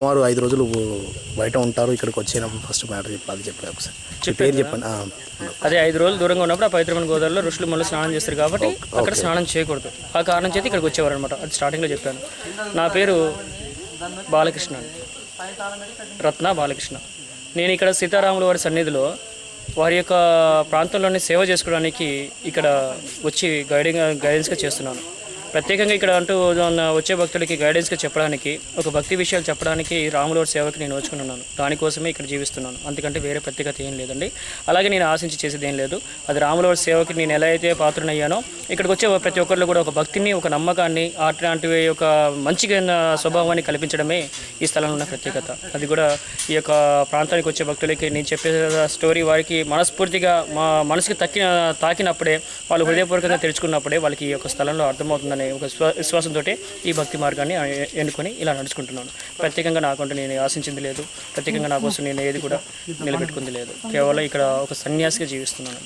సుమారు 5 రోజులు బయట ఉంటారు. ఇక్కడికి వచ్చినప్పుడు ఫస్ట్ మ్యాటర్ అది చెప్పారు ఒకసారి. పేరు చెప్పండి. అదే 5 రోజులు దూరంగా ఉన్నప్పుడు ఆ పవిత్రమైన గోదావరిలో ఋషులు మళ్ళీ స్నానం చేస్తారు కాబట్టి అక్కడ స్నానం చేయకూడదు. ఆ కారణం చేతి ఇక్కడికి వచ్చేవారు అనమాట. అది స్టార్టింగ్లో చెప్పాను. నా పేరు బాలకృష్ణ, రత్న బాలకృష్ణ. నేను ఇక్కడ సీతారాముల వారి సన్నిధిలో వారి యొక్క ప్రాంతంలోని సేవ చేసుకోవడానికి ఇక్కడ వచ్చి గైడెన్స్గా చేస్తున్నాను. ప్రత్యేకంగా ఇక్కడ అంటూ వచ్చే భక్తులకి గైడెన్స్గా చెప్పడానికి, ఒక భక్తి విషయాలు చెప్పడానికి రాముల సేవకి నేను వచ్చుకున్నాను. దానికోసమే ఇక్కడ జీవిస్తున్నాను. అందుకంటే వేరే ప్రత్యేకత ఏం లేదండి. అలాగే నేను ఆశించి చేసేది ఏం లేదు. అది రాముల సేవకి నేను ఎలా అయితే పాత్రనయ్యానో ఇక్కడికి వచ్చే ప్రతి ఒక్కరిలో కూడా ఒక భక్తిని, ఒక నమ్మకాన్ని, అట్లాంటివి ఒక మంచిగా స్వభావాన్ని కల్పించడమే ఈ స్థలంలో ఉన్న ప్రత్యేకత. అది కూడా ఈ యొక్క ప్రాంతానికి వచ్చే భక్తులకి నేను చెప్పే స్టోరీ వారికి మనస్ఫూర్తిగా మా మనసుకి తాకినప్పుడే, వాళ్ళు హృదయపూర్వకంగా తెలుసుకున్నప్పుడే వాళ్ళకి ఈ యొక్క స్థలంలో అర్థమవుతుంది. ఒక విశ్వాసంతో ఈ భక్తి మార్గాన్ని ఎన్నుకొని ఇలా నడుచుకుంటున్నాను. ప్రత్యేకంగా నాకంటూ నేను ఆశించింది లేదు. ప్రత్యేకంగా నా కోసం నేను ఏది కూడా నిలబెట్టుకుంది లేదు. కేవలం ఇక్కడ ఒక సన్యాసిగా జీవిస్తున్నాను.